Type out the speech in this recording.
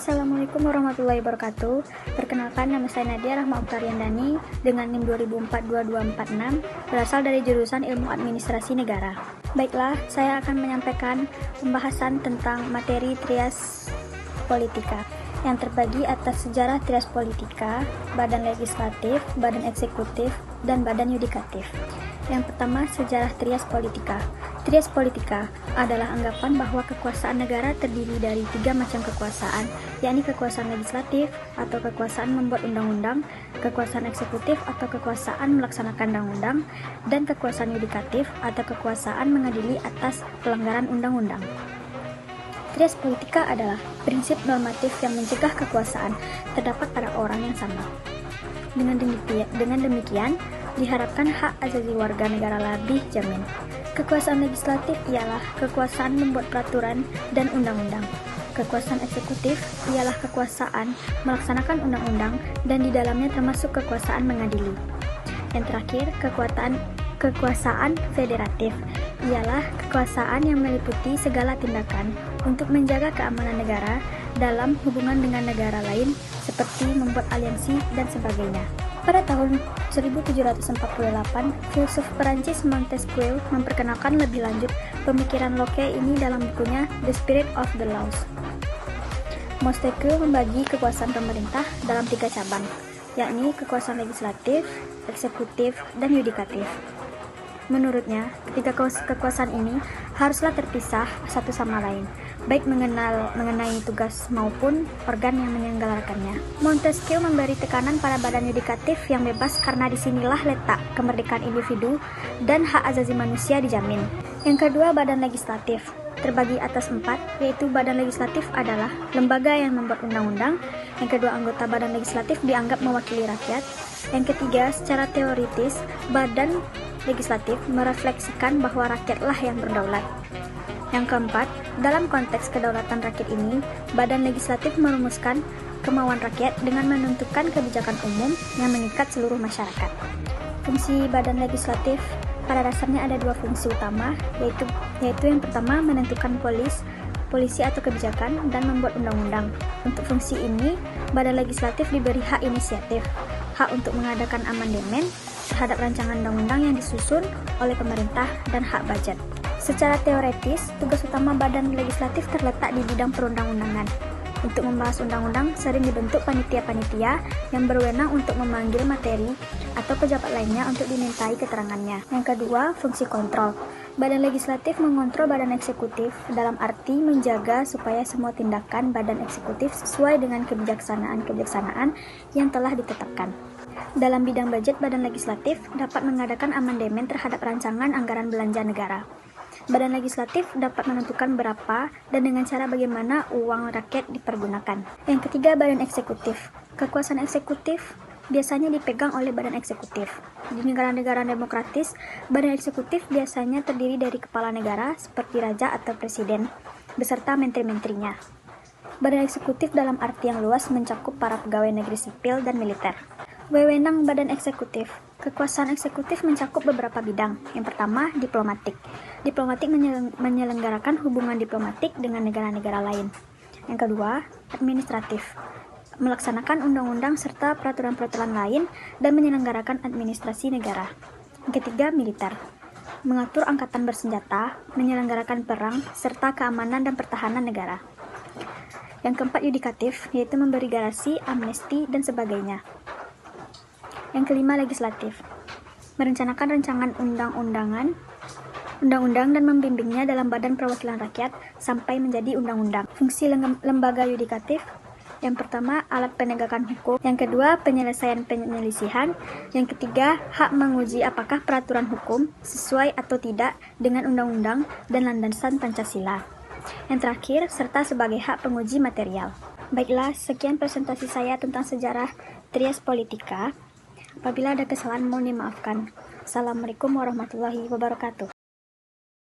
Assalamualaikum warahmatullahi wabarakatuh. Perkenalkan, nama saya Nadia Rahma Uktariandani dengan NIM 20042246, berasal dari jurusan Ilmu Administrasi Negara. Baiklah, saya akan menyampaikan pembahasan tentang materi Trias Politika yang terbagi atas sejarah Trias Politika, badan legislatif, badan eksekutif, dan badan yudikatif. Yang pertama, sejarah Trias Politika. Trias Politika adalah anggapan bahwa kekuasaan negara terdiri dari 3 macam kekuasaan, yakni kekuasaan legislatif atau kekuasaan membuat undang-undang, kekuasaan eksekutif atau kekuasaan melaksanakan undang-undang, dan kekuasaan yudikatif atau kekuasaan mengadili atas pelanggaran undang-undang. Trias Politika adalah prinsip normatif yang mencegah kekuasaan terdapat pada orang yang sama. Dengan demikian, diharapkan hak asasi warga negara lebih jamin. Kekuasaan legislatif ialah kekuasaan membuat peraturan dan undang-undang. Kekuasaan eksekutif ialah kekuasaan melaksanakan undang-undang dan di dalamnya termasuk kekuasaan mengadili. Yang terakhir, kekuasaan federatif ialah kekuasaan yang meliputi segala tindakan untuk menjaga keamanan negara dalam hubungan dengan negara lain seperti membuat aliansi dan sebagainya. Pada tahun 1748, filsuf Perancis Montesquieu memperkenalkan lebih lanjut pemikiran Locke ini dalam bukunya The Spirit of the Laws. Montesquieu membagi kekuasaan pemerintah dalam 3 cabang, yakni kekuasaan legislatif, eksekutif, dan yudikatif. Menurutnya, ketiga kekuasaan ini haruslah terpisah satu sama lain, baik mengenai tugas maupun organ yang menyelenggarakannya. Montesquieu memberi tekanan pada badan yudikatif yang bebas karena disinilah letak kemerdekaan individu dan hak asasi manusia dijamin. Yang kedua, badan legislatif. Terbagi atas 4, yaitu badan legislatif adalah lembaga yang membuat undang-undang. Yang kedua, anggota badan legislatif dianggap mewakili rakyat. Yang ketiga, secara teoritis, badan legislatif merefleksikan bahwa rakyatlah yang berdaulat. Yang keempat, dalam konteks kedaulatan rakyat ini, badan legislatif merumuskan kemauan rakyat dengan menentukan kebijakan umum yang mengikat seluruh masyarakat. Fungsi badan legislatif pada dasarnya ada 2 fungsi utama, yaitu yang pertama menentukan polisi atau kebijakan dan membuat undang-undang. Untuk fungsi ini, badan legislatif diberi hak inisiatif, hak untuk mengadakan amandemen terhadap rancangan undang-undang yang disusun oleh pemerintah, dan hak budget. Secara teoretis, tugas utama badan legislatif terletak di bidang perundang-undangan. Untuk membahas undang-undang, sering dibentuk panitia-panitia yang berwenang untuk memanggil materi atau pejabat lainnya untuk dimintai keterangannya. Yang kedua, fungsi kontrol. Badan legislatif mengontrol badan eksekutif dalam arti menjaga supaya semua tindakan badan eksekutif sesuai dengan kebijaksanaan yang telah ditetapkan. Dalam bidang budget, badan legislatif dapat mengadakan amandemen terhadap rancangan anggaran belanja negara. Badan legislatif dapat menentukan berapa dan dengan cara bagaimana uang rakyat dipergunakan. Yang ketiga, badan eksekutif. Kekuasaan eksekutif biasanya dipegang oleh badan eksekutif. Di negara-negara demokratis, badan eksekutif biasanya terdiri dari kepala negara seperti raja atau presiden, beserta menteri-menterinya. Badan eksekutif dalam arti yang luas mencakup para pegawai negeri sipil dan militer. Wewenang badan eksekutif. Kekuasaan eksekutif mencakup beberapa bidang. Yang pertama, diplomatik. Diplomatik menyelenggarakan hubungan diplomatik dengan negara-negara lain. Yang kedua, administratif. Melaksanakan undang-undang serta peraturan-peraturan lain dan menyelenggarakan administrasi negara. Yang ketiga, militer. Mengatur angkatan bersenjata, menyelenggarakan perang, serta keamanan dan pertahanan negara. Yang keempat, yudikatif, yaitu memberi garasi, amnesti, dan sebagainya. Yang kelima, legislatif. Merencanakan rancangan undang-undang dan membimbingnya dalam badan perwakilan rakyat sampai menjadi undang-undang. Fungsi lembaga yudikatif. Yang pertama, alat penegakan hukum. Yang kedua, penyelesaian penyelisihan. Yang ketiga, hak menguji apakah peraturan hukum sesuai atau tidak dengan undang-undang dan landasan Pancasila. Yang terakhir, serta sebagai hak penguji material. Baiklah, sekian presentasi saya tentang sejarah Trias Politika. Apabila ada kesalahan, mohon dimaafkan. Assalamualaikum warahmatullahi wabarakatuh.